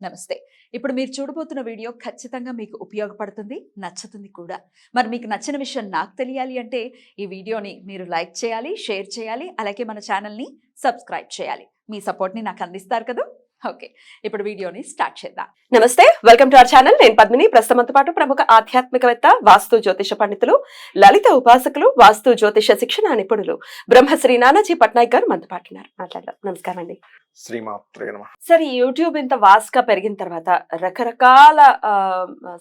నమస్తే. ఇప్పుడు మీరు చూడబోతున్న వీడియో ఖచ్చితంగా మీకు ఉపయోగపడుతుంది, నచ్చుతుంది కూడా. మరి మీకు నచ్చిన విషయం నాకు తెలియాలి అంటే ఈ వీడియోని మీరు లైక్ చేయాలి, షేర్ చేయాలి, అలాగే మన ఛానల్‌ని సబ్స్క్రైబ్ చేయాలి. మీ సపోర్ట్‌ని నాకు అందిస్తారు కదూ! ఓకే. ఇప్పుడు వీడియోని స్టార్ట్ చేద్దాం. నమస్తే, వెల్కమ్ టు అవర్ ఛానల్. నేను పద్మిని. ప్రస్తుతంతో పాటు ప్రముఖ ఆధ్యాత్మికవేత్త, వాస్తు జ్యోతిష పండితులు, లలిత ఉపాసకులు, వాస్తు జ్యోతిష శిక్షణ నిపుణులు బ్రహ్మశ్రీ నానాజీ పట్నాయక్ గారు మనతో పాటు ఉన్నారు. మాట్లాడదాం. నమస్కారం అండి. శ్రీమాత్రే నమః. సార్, ఈ యూట్యూబ్ ఇంత వాస్ట్ గా పెరిగిన తర్వాత రకరకాల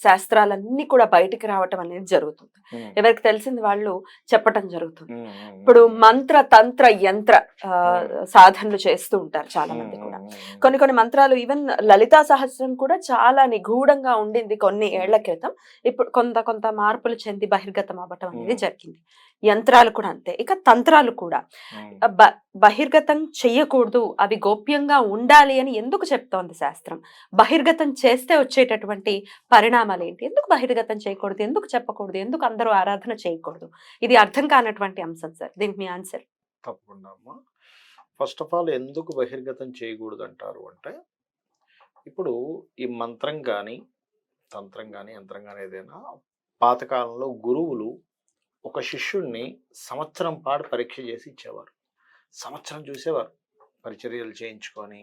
శాస్త్రాలన్నీ కూడా బయటికి రావటం అనేది జరుగుతుంది. ఎవరికి తెలిసింది వాళ్ళు చెప్పటం జరుగుతుంది. ఇప్పుడు మంత్ర తంత్ర యంత్ర సాధనలు చేస్తూ ఉంటారు చాలా మంది కూడా. కొన్ని మంత్రాలు, ఈవెన్ లలితా సహస్రం కూడా చాలా నిగూఢంగా ఉండింది కొన్ని ఏళ్ల క్రితం. ఇప్పుడు కొంత మార్పులు చెంది బహిర్గతం అవ్వటం అనేది జరిగింది. యంత్రాలు కూడా అంతే. ఇక తంత్రాలు కూడా బహిర్గతం చెయ్యకూడదు, అవి గోప్యంగా ఉండాలి అని ఎందుకు చెప్తోంది శాస్త్రం? బహిర్గతం చేస్తే వచ్చేటటువంటి పరిణామాలు ఏంటి? ఎందుకు బహిర్గతం చేయకూడదు, ఎందుకు చెప్పకూడదు, ఎందుకు అందరూ ఆరాధన చేయకూడదు? ఇది అర్థం కానటువంటి అంశం సార్. దీనికి మీ ఆన్సర్? తప్పకుండా అమ్మా. ఫస్ట్ ఆఫ్ ఆల్ ఎందుకు బహిర్గతం చేయకూడదు అంటారు అంటే, ఇప్పుడు ఈ మంత్రం కానీ, తంత్రం కానీ, యంత్రం కానీ ఏదైనా పాతకాలంలో గురువులు ఒక శిష్యుడిని సంవత్సరం పాటు పరీక్ష చేసి ఇచ్చేవారు. సంవత్సరం చూసేవారు, పరిచర్యలు చేయించుకొని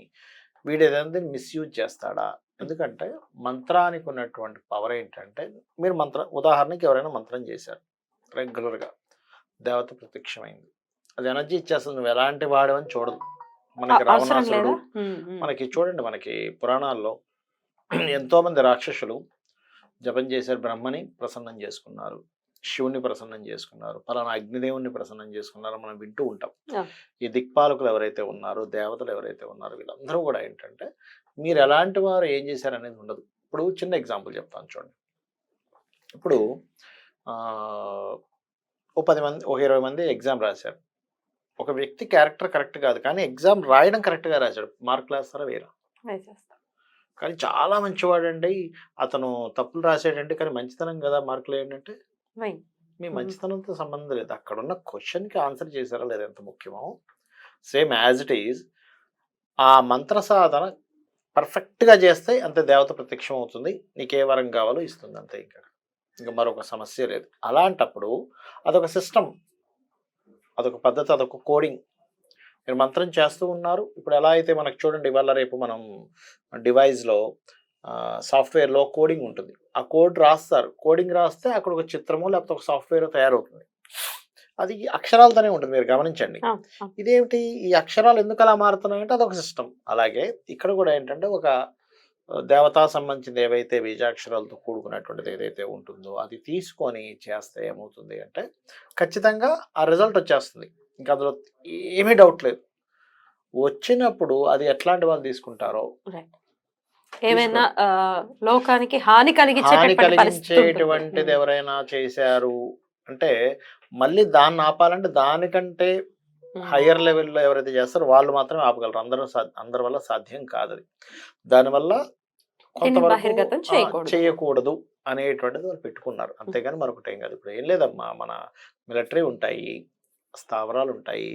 వీడు ఏదైనా మిస్యూజ్ చేస్తాడా. ఎందుకంటే మంత్రానికి ఉన్నటువంటి పవర్ ఏంటంటే, మీరు ఉదాహరణకి ఎవరైనా మంత్రం చేశారు, రెగ్యులర్గా దేవత ప్రత్యక్షమైంది, అది ఎనర్జీ ఇచ్చేస్తుంది. నువ్వు ఎలాంటి వాడవని చూడదు. మనకి రావణాసురుడు, మనకి చూడండి, మనకి పురాణాల్లో ఎంతో మంది రాక్షసులు జపం చేశారు, బ్రహ్మని ప్రసన్నం చేసుకున్నారు, శివుని ప్రసన్నం చేసుకున్నారు, పలానా అగ్నిదేవుని ప్రసన్నం చేసుకున్నారో మనం వింటూ ఉంటాం. ఈ దిక్పాలకులు ఎవరైతే ఉన్నారో, దేవతలు ఎవరైతే ఉన్నారో, వీళ్ళందరూ కూడా ఏంటంటే మీరు ఎలాంటి వారు ఏం చేశారనేది ఉండదు. ఇప్పుడు చిన్న ఎగ్జాంపుల్ చెప్తాను చూడండి. ఇప్పుడు ఓ 10 మంది, ఒక 20 మంది ఎగ్జామ్ రాశారు. ఒక వ్యక్తి క్యారెక్టర్ కరెక్ట్ కాదు, కానీ ఎగ్జామ్ రాయడం కరెక్ట్గా రాశాడు, మార్కులు వేస్తారా వేరా? కానీ చాలా మంచివాడండి, అతను తప్పులు రాసాడంటే, కానీ మంచితనం కదా మార్కులు ఏంటంటే, మీ మంచితనంతో సంబంధం లేదు, అక్కడ ఉన్న క్వశ్చన్కి ఆన్సర్ చేశారా లేదా ఎంత ముఖ్యమో, సేమ్ యాజ్ ఇట్ ఈజ్ ఆ మంత్ర సాధన పర్ఫెక్ట్గా చేస్తే అంతే దేవత ప్రత్యక్షం అవుతుంది, నీకే వరం కావాలో ఇస్తుంది, అంతే. ఇంకా మరొక సమస్య లేదు. అలాంటప్పుడు అదొక సిస్టమ్, అదొక పద్ధతి, అదొక కోడింగ్. మీరు మంత్రం చేస్తూ ఉన్నారు. ఇప్పుడు ఎలా అయితే మనకు చూడండి, ఇవాళ రేపు మనం డివైస్లో సాఫ్ట్వేర్లో కోడింగ్ ఉంటుంది, ఆ కోడ్ రాస్తారు. కోడింగ్ రాస్తే అక్కడ ఒక చిత్రమో లేకపోతే ఒక సాఫ్ట్వేర్ తయారవుతుంది. అది అక్షరాలతోనే ఉంటుంది, మీరు గమనించండి. ఇదేమిటి, ఈ అక్షరాలు ఎందుకు అలా మారుతున్నాయంటే అదొక సిస్టమ్. అలాగే ఇక్కడ కూడా ఏంటంటే ఒక దేవతా సంబంధించింది ఏవైతే బీజాక్షరాలతో కూడుకున్నటువంటిది ఏదైతే ఉంటుందో అది తీసుకొని చేస్తే ఏమవుతుంది అంటే ఖచ్చితంగా ఆ రిజల్ట్ వచ్చేస్తుంది. ఇంకా అందులో ఏమీ డౌట్ లేదు. వచ్చినప్పుడు అది ఎట్లాంటి వాళ్ళు తీసుకుంటారో, ఏమైనా లోకానికి హాని కలిగించేటువంటిది ఎవరైనా చేశారు అంటే మళ్ళీ దాన్ని ఆపాలంటే దానికంటే హయ్యర్ లెవెల్లో ఎవరైతే చేస్తారో వాళ్ళు మాత్రమే ఆపగలరు. అందరి వల్ల సాధ్యం కాదు. అది దానివల్ల కొంతవరకు చేయకూడదు అనేటువంటిది వాళ్ళు పెట్టుకున్నారు, అంతేగాని మరొకటి ఏం కాదు. ఇప్పుడు ఏం లేదమ్మా, మన మిలిటరీ ఉంటాయి, స్థావరాలు ఉంటాయి,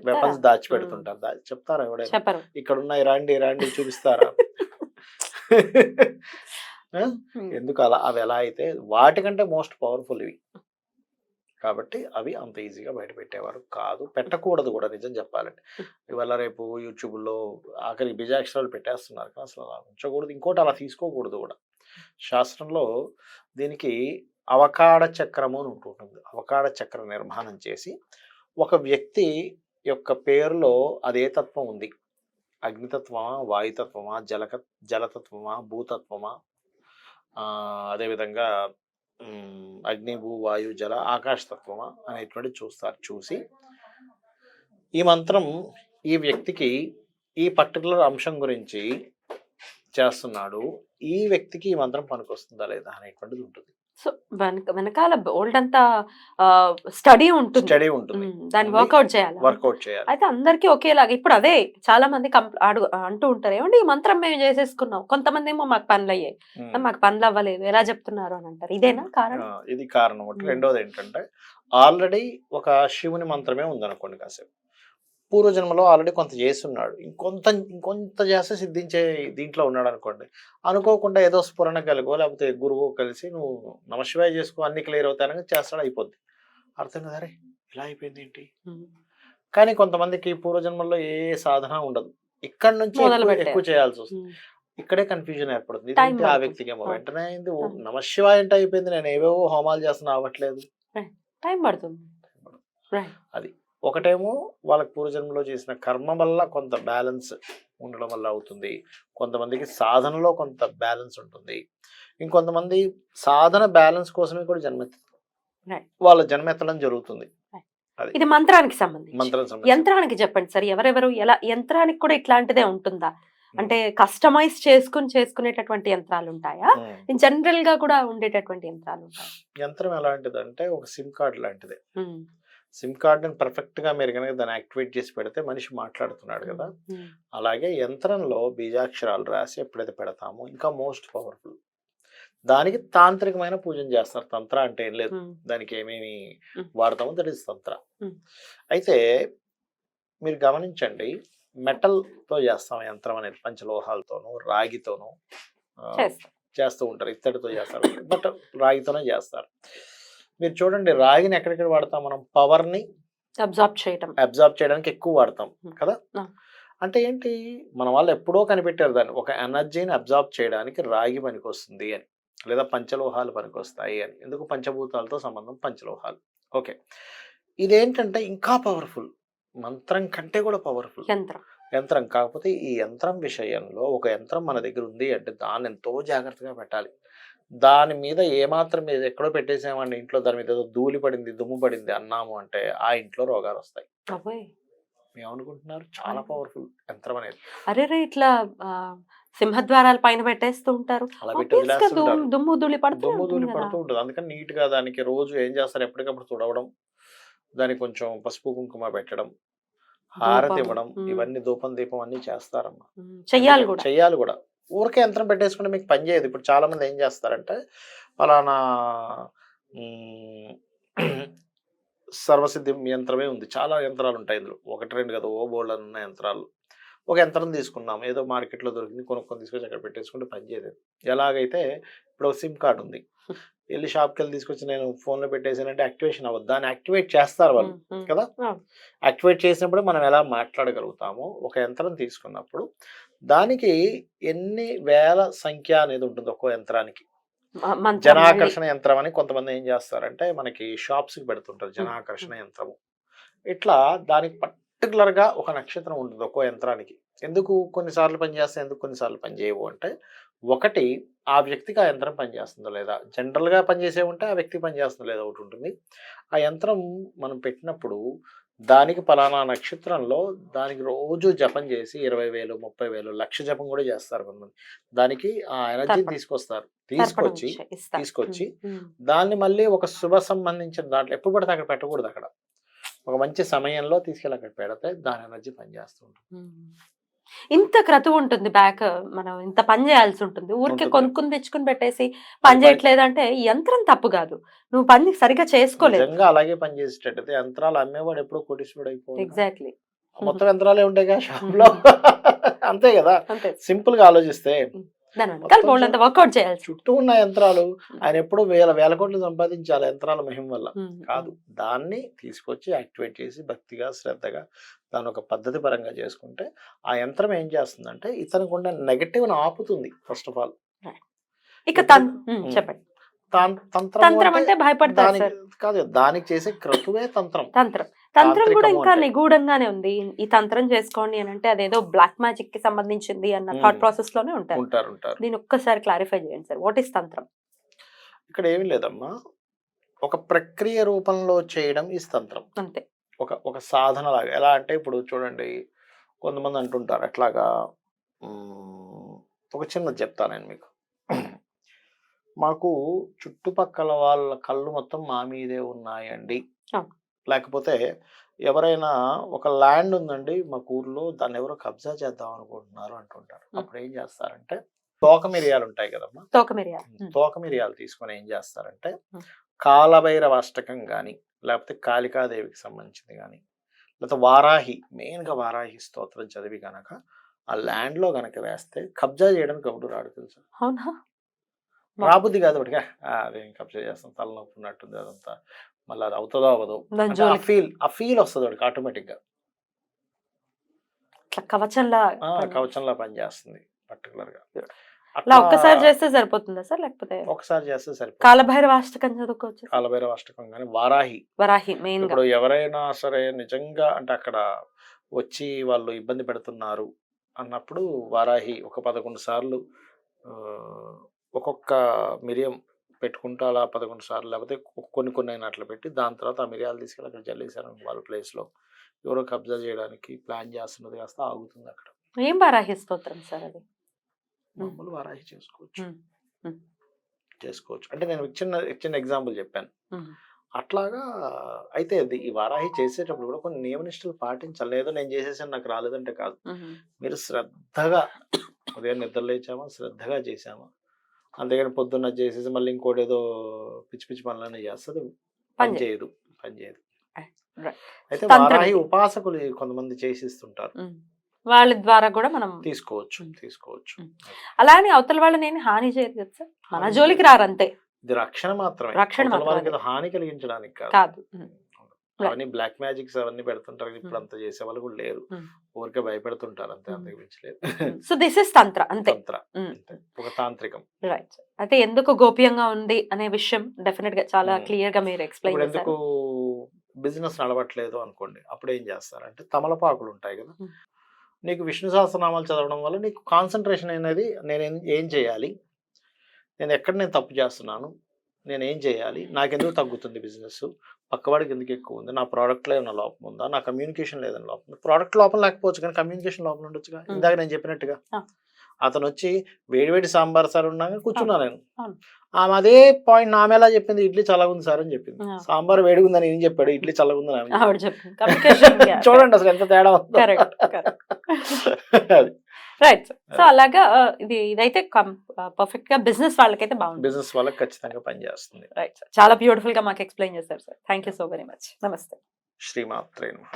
వెపన్స్ దాచిపెడుతుంటారు. చెప్తారా ఎవడైనా? ఇక్కడ ఉన్నాయి, రాండి చూపిస్తారా? ఎందుకు అలా? అవి ఎలా అయితే వాటికంటే మోస్ట్ పవర్ఫుల్ ఇవి, కాబట్టి అవి అంత ఈజీగా బయట పెట్టేవారు కాదు, పెట్టకూడదు కూడా నిజం చెప్పాలంటే. ఇవాళ రేపు యూట్యూబ్లో ఆఖరి బీజాక్షరాలు పెట్టేస్తున్నారు, కానీ అసలు అలా ఉంచకూడదు. ఇంకోటి అలా తీసుకోకూడదు కూడా. శాస్త్రంలో దీనికి అవకాడ చక్రము అని ఉంటుంది. అవకాడ చక్ర నిర్మాణం చేసి ఒక వ్యక్తి యొక్క పేరులో అదే తత్వం ఉంది, అగ్నితత్వమా, వాయుతత్వమా, జలతత్వమా, భూతత్వమా, అదేవిధంగా అగ్ని, భూ, వాయు, జల, ఆకాశతత్వమా అనేటువంటి చూస్తారు. చూసి ఈ మంత్రం ఈ వ్యక్తికి ఈ పర్టికులర్ అంశం గురించి చేస్తున్నాడు, ఈ వ్యక్తికి ఈ మంత్రం పనికొస్తుందా లేదా అనేటువంటిది ఉంటుంది. సో వెనకాల బోల్డ్ అంతా స్టడీ ఉంటుంది, దాన్ని వర్కౌట్ చేయాలి. అయితే అందరికీ ఒకేలాగా. ఇప్పుడు అదే చాలా మంది అంటూ ఉంటారు, ఏమండి ఈ మంత్రం మేము చేసేసుకున్నాం, కొంతమంది ఏమో మాకు పనులు అయ్యాయి, మాకు పనులు అవ్వలేదు, ఎలా చెప్తున్నారు అని అంటారు. ఇదేనా కారణం? ఇది కారణం. రెండోది ఏంటంటే, ఆల్రెడీ ఒక శివుని మంత్రమే ఉందనుకోండి, కాసేపు పూర్వజన్మలో ఆల్రెడీ కొంత చేస్తున్నాడు, ఇంకొంత చేస్తే సిద్ధించే దీంట్లో ఉన్నాడు అనుకోండి. అనుకోకుండా ఏదో స్ఫురణ కలిగో లేకపోతే గురువు కలిసి నువ్వు నమశివాయ చేసుకో అన్ని క్లియర్ అవుతానని చేస్తాడు, అయిపోద్ది. అర్థం కదా, అరే ఇలా అయిపోయింది ఏంటి. కానీ కొంతమందికి పూర్వజన్మల్లో ఏ సాధన ఉండదు, ఇక్కడ నుంచి ఎక్కువ చేయాల్సి వస్తుంది. ఇక్కడే కన్ఫ్యూజన్ ఏర్పడుతుంది. ఇదేంటి ఆ వ్యక్తికి ఏమో వెంటనే అయింది, నమశివాయ అంటే అయిపోయింది, నేను ఏవేవో హోమాలు చేస్తున్నా అవ్వట్లేదు, టైం పడుతుంది. అది ఒకటేమో వాళ్ళకి పూర్వజన్మలో చేసిన కర్మ వల్ల కొంత బ్యాలెన్స్ ఉండడం వల్ల అవుతుంది. కొంతమందికి సాధనలో కొంత బ్యాలెన్స్ ఉంటుంది. ఇంకొంతమంది సాధన బ్యాలెన్స్ కోసమే కూడా వాళ్ళ జన్మెత్తడం జరుగుతుంది. ఇది మంత్రానికి సంబంధించి. మంత్రం యంత్రానికి చెప్పండి సార్, ఎవరెవరు ఎలా యంత్రానికి కూడా ఇట్లాంటిదే ఉంటుందా? అంటే కస్టమైజ్ చేసుకునేటటువంటి యంత్రాలు ఉంటాయా, జనరల్ గా కూడా ఉండేటటువంటి యంత్రాలు ఉంటాయా? యంత్రం ఎలాంటిది అంటే ఒక సిమ్ కార్డ్ లాంటిదే. సిమ్ కార్డుని పర్ఫెక్ట్ గా మీరు కనుక దాన్ని యాక్టివేట్ చేసి పెడితే మనిషి మాట్లాడుతున్నాడు కదా, అలాగే యంత్రంలో బీజాక్షరాలు రాసి ఎప్పుడైతే పెడతామో ఇంకా మోస్ట్ పవర్ఫుల్. దానికి తాంత్రికమైన పూజన చేస్తారు. తంత్ర అంటే ఏం లేదు, దానికి ఏమేమి వాడతామో దట్ ఈస్ తంత్ర. అయితే మీరు గమనించండి, మెటల్ తో చేస్తాం యంత్రం అనేది, పంచలోహాలతోనూ రాగితోనూ చేస్తూ ఉంటారు, ఇత్తడితో చేస్తారు, బట్ రాగితోనే చేస్తారు. మీరు చూడండి, రాగిని ఎక్కడెక్కడ వాడతాం మనం, పవర్ ని అబ్జార్బ్ చేయడానికి ఎక్కువ వాడతాం కదా. అంటే ఏంటి, మన వాళ్ళు ఎప్పుడో కనిపెట్టారు దాన్ని, ఒక ఎనర్జీని అబ్జార్బ్ చేయడానికి రాగి పనికి వస్తుంది అని, లేదా పంచలోహాలు పనికి వస్తాయి అని. ఎందుకు, పంచభూతాలతో సంబంధం పంచలోహాలు. ఓకే, ఇదేంటంటే ఇంకా పవర్ఫుల్, మంత్రం కంటే కూడా పవర్ఫుల్ యంత్రం. కాకపోతే ఈ యంత్రం విషయంలో ఒక యంత్రం మన దగ్గర ఉంది అంటే దాన్ని ఎంతో జాగ్రత్తగా పెట్టాలి. దాని మీద ఏమాత్రం మీద ఎక్కడో పెట్టేసామండి ఇంట్లో, దాని మీద ఏదో ధూళి పడింది, దుమ్ము పడింది అన్నాము అంటే ఆ ఇంట్లో రోగాలు వస్తాయి. ఏమనుకుంటున్నారు, చాలా పవర్ఫుల్ యంత్రం అనేది. అరే ఇట్లా సింహద్వారాల పైన పెట్టేస్తూ ఉంటారు, అలా పెట్టి దుమ్ము ధూళి పడుతూ ఉంటుంది. అందుకని నీట్ గా దానికి రోజు ఏం చేస్తారు, ఎప్పటికప్పుడు తుడవడం, దానికి కొంచెం పసుపు కుంకుమ పెట్టడం, హారతి ఇవ్వడం, ఇవన్నీ ధూపం దీపం అన్ని చేస్తారమ్మా, చెయ్యాలి కూడా. ఊరికే యంత్రం పెట్టేసుకుంటే మీకు పని చేయదు. ఇప్పుడు చాలా మంది ఏం చేస్తారంటే, ఫలానా సర్వసిద్ధి యంత్రమే ఉంది, చాలా యంత్రాలు ఉంటాయి ఇందులో, ఒకటి రెండు కదా, ఓ బోల్డ్ ఉన్న యంత్రాలు. ఒక యంత్రం తీసుకున్నాం, ఏదో మార్కెట్లో దొరికింది, కొనుక్కొని తీసుకొచ్చి అక్కడ పెట్టేసుకుంటే పని చేయదు. ఎలాగైతే ఇప్పుడు ఒక సిమ్ కార్డు ఉంది, వెళ్ళి షాప్కి వెళ్ళి తీసుకొచ్చి నేను ఫోన్లో పెట్టేసానంటే యాక్టివేషన్ అవ్వదు, దాన్ని యాక్టివేట్ చేస్తారు వాళ్ళు కదా. యాక్టివేట్ చేసినప్పుడు మనం ఎలా మాట్లాడగలుగుతామో, ఒక యంత్రం తీసుకున్నప్పుడు దానికి ఎన్ని వేల సంఖ్య అనేది ఉంటుంది ఒక్కో యంత్రానికి. జనాకర్షణ యంత్రం అని కొంతమంది ఏం చేస్తారంటే మనకి షాప్స్ కి పెడుతుంటారు, జనాకర్షణ యంత్రము. ఇట్లా దానికి పర్టికులర్ గా ఒక నక్షత్రం ఉంటుంది ఒక్కో యంత్రానికి. ఎందుకు కొన్నిసార్లు పనిచేస్తాయి, ఎందుకు కొన్నిసార్లు పనిచేయవు అంటే, ఒకటి ఆ వ్యక్తికి ఆ యంత్రం పనిచేస్తుందో లేదా, జనరల్ గా పనిచేసే ఉంటే ఆ వ్యక్తికి పనిచేస్తుందో లేదా ఒకటి ఉంటుంది. ఆ యంత్రం మనం పెట్టినప్పుడు దానికి పలానా నక్షత్రంలో దానికి రోజు జపం చేసి 20,000, 30,000, లక్ష జపం కూడా చేస్తారు కొంతమంది. దానికి ఆ ఎనర్జీని తీసుకొచ్చి దాన్ని మళ్ళీ ఒక శుభ సంబంధించిన దాంట్లో ఎప్పుడు పడితే అక్కడ పెట్టకూడదు. అక్కడ ఒక మంచి సమయంలో తీసుకెళ్ళి అక్కడ పెడితే దాని ఎనర్జీ పనిచేస్తూ ఉంటుంది. ఇంత క్రతువు ఉంటుంది బ్యాక్, మనం ఇంత పని చేయాల్సి ఉంటుంది. ఊరికే కొనుక్కుని తెచ్చుకుని పెట్టేసి పని చేయట్లేదు అంటే యంత్రం తప్పు కాదు, నువ్వు పని సరిగా చేసుకోలేదు. అలాగే పని చేసేటట్టయితే యంత్రాలు అమ్మేవాడు ఎప్పుడో కోటీశ్వరుడు అయిపోయింది. ఎగ్జాక్ట్లీ, మొత్తం యంత్రాలే ఉంటాయి కదా షాప్ లో, అంతే కదా. సింపుల్ గా ఆలోచిస్తే వర్కౌట్ చేయాలి. చుట్టూ ఉన్న యంత్రాలు ఆయన ఎప్పుడో వేల కోట్లు సంపాదించాలి యంత్రాల మహిమ వల్ల కాదు. దాన్ని తీసుకొచ్చి యాక్టివేట్ చేసి భక్తిగా శ్రద్ధగా దాని ఒక పద్ధతి పరంగా చేసుకుంటే ఆ యంత్రం ఏం చేస్తుందంటే ఇతనికి ఉన్న నెగటివ్ ఆపుతుంది. ఫస్ట్ ఆఫ్ ఆల్ ఇక చెప్పండి, తంత్రం అంటే భయపడతారు కాదు, దానికి చేసే క్రతువే తంత్రం. తంత్రం కూడా ఇంకా నిగూఢంగానే ఉంది. ఈ తంత్రం చేసుకోండి అని అంటే అదేదో బ్లాక్ మ్యాజిక్ కి సంబంధించింది అన్న థాట్ ప్రాసెస్ లోనే ఉంటారు. దీని ఒక్కసారి క్లారిఫై చేయండి సార్, వాట్ ఈస్ తంత్రం? ఇక్కడ ఏమీ లేదమ్మా, ఒక ప్రక్రియ రూపంలో చేయడం ఈ తంత్రం. అంతే, ఒక సాధన లాగా. ఎలా అంటే ఇప్పుడు చూడండి, కొంతమంది అంటుంటారు ఎట్లాగా, ఒక చిన్నది చెప్తాను నేను మీకు. మాకు చుట్టుపక్కల వాళ్ళ కళ్ళు మొత్తం మా మీదే ఉన్నాయండి, లేకపోతే ఎవరైనా ఒక ల్యాండ్ ఉందండి మా ఊర్లో, దాన్ని ఎవరో కబ్జా చేద్దాం అనుకుంటున్నారు అంటుంటారు. అప్పుడు ఏం చేస్తారంటే, తోక మిరియాలు ఉంటాయి కదమ్మా, తోక మిరియాలు తీసుకొని ఏం చేస్తారంటే కాలభైరవ అష్టకం కానీ లేకపోతే కాళికాదేవికి సంబంధించింది కానీ లేకపోతే వారాహి, మెయిన్గా వారాహి స్తోత్రం చదివి కనుక ఆ ల్యాండ్లో కనుక వేస్తే కబ్జా చేయడానికి ఎవడు రాడు తెలుసా. అవునా? రాబుద్ది కాదు ఒకటిగా, అదేం కబ్జా చేస్తాం, తలనొప్పి ఉన్నట్టుంది అదంతా, మళ్ళీ అది అవుతుందో అవ్వదు, దాని అంటే జోలికి ఆ ఫీల్ వస్తుంది వాడికి ఆటోమేటిక్గా. ఇట్లా కవచంలా కవచంలా పనిచేస్తుంది పర్టికులర్గా. అలా ఒక్కసారి చేస్తే సరిపోతుందా సార్, లేకపోతే ఒకసారి చేస్తే సరిపోతుంది. కాలభైరవ అష్టకం చదువుకోవచ్చు? కాలభైరవ అష్టకం కానీ వారాహి. వరాహి మెయిన్ గా. ఇప్పుడు ఎవరైనా సరే నిజంగా అంటే అక్కడ వచ్చి వాళ్ళు ఇబ్బంది పెడుతున్నారు అన్నప్పుడు వారాహి ఒక 11 సార్లు ఒక్కొక్క మిరియం పెట్టుకుంటూ అలా 11 సార్లు, లేకపోతే కొన్ని అయినా అట్లా పెట్టి దాని తర్వాత ఆ మిరియాలు తీసుకెళ్ళి అక్కడ జల్లేశారు వాళ్ళ ప్లేస్లో, ఎవరో కబ్జా చేయడానికి ప్లాన్ చేస్తున్నది కాస్త ఆగుతుంది అక్కడ. ఏం వరాహి స్తోత్రం సార్ అది? మామూలు వారాహి చేసుకోవచ్చు అంటే నేను చిన్న ఎగ్జాంపుల్ చెప్పాను అట్లాగా. అయితే ఈ వారాహి చేసేటప్పుడు కూడా కొన్ని నియమనిష్టలు పాటించాలి. లేదో నేను చేసేసాను నాకు రాలేదంటే కాదు, మీరు శ్రద్ధగా ఉదయం నిద్ర లేచామా శ్రద్ధగా చేసామా, అంతేగాని పొద్దున్న చేసేసి మళ్ళీ ఇంకోటి ఏదో పిచ్చి పిచ్చి పనులన్నీ చేస్తుంది, పని చేయదు. అయితే వారాహి ఉపాసకులు కొంతమంది చేసిస్తుంటారు, వాళ్ళ ద్వారా కూడా మనం తీసుకోవచ్చు. అలానే అవతల వాళ్ళని ఏమి హాని చేయదు కదా సార్, మన జోలికి రారంతే. ఇది రక్షణ మాత్రమే, వాళ్ళకి ఏదో హాని కలిగించడానికి కాదు. అవన్నీ బ్లాక్ మ్యాజిక్స్ అవన్నీ పెడుతుంటారు, ఇప్పుడు అంత చేసే వాళ్ళు కూడా లేరు, ఊరికే భయపెడుతుంటారు అంతే, అంతకు మించలేదు. సో దిస్ ఇస్ తంత్ర, అంతే, ఒక తాంత్రికం. రైట్. అయితే ఎందుకు గోప్యంగా ఉంది అనే విషయం డెఫినెట్ గా చాలా క్లియర్ గా మీరు ఎక్స్ప్లెయిన్ చేశారు. ఎందుకు బిజినెస్ నడవట్లేదు అనుకోండి, అప్పుడు ఏం చేస్తారంటే తమలపాకులు ఉంటాయి కదా, నీకు విష్ణు సహస్రనామాలు చదవడం వల్ల నీకు కాన్సన్ట్రేషన్ అనేది, నేను ఏం చేయాలి, నేను తప్పు చేస్తున్నాను, నేను ఏం చేయాలి, నాకెందుకు తగ్గుతుంది బిజినెస్, పక్కవాడికి ఎందుకు ఎక్కువ ఉంది, నా ప్రోడక్ట్లో ఏమైనా లోపం ఉందా, నా కమ్యూనికేషన్ లేదని లోపం ఉంది. ప్రోడక్ట్ లోపం లేకపోవచ్చు కానీ కమ్యూనికేషన్ లోపం ఉండొచ్చుగా. ఇందాక నేను చెప్పినట్టుగా అతను వచ్చి వేడివేడి సాంబార్ సార్ ఉన్నాక కూర్చున్నా నేను, ఆమె అదే పాయింట్ నా ఎలా చెప్పింది, ఇడ్లీ చల్లగుంది సార్ అని చెప్పింది, సాంబార్ వేడిగుందని ఏం చెప్పాడు, ఇడ్లీ చల్లగుందని ఆమె చెప్పింది. చూడండి అసలు ఎంత తేడా ఉందో. రైట్. సో అలాగా ఇదైతే పర్ఫెక్ట్ గా బిజినెస్ వాళ్ళకైతే బాగుంది, బిజినెస్ వాళ్ళకి ఖచ్చితంగా పనిచేస్తుంది. రైట్. చాలా బ్యూటిఫుల్ గా మాకు ఎక్స్ప్లెయిన్ చేశారు sir. Thank you so very much. నమస్తే. శ్రీమాత్రే నమః.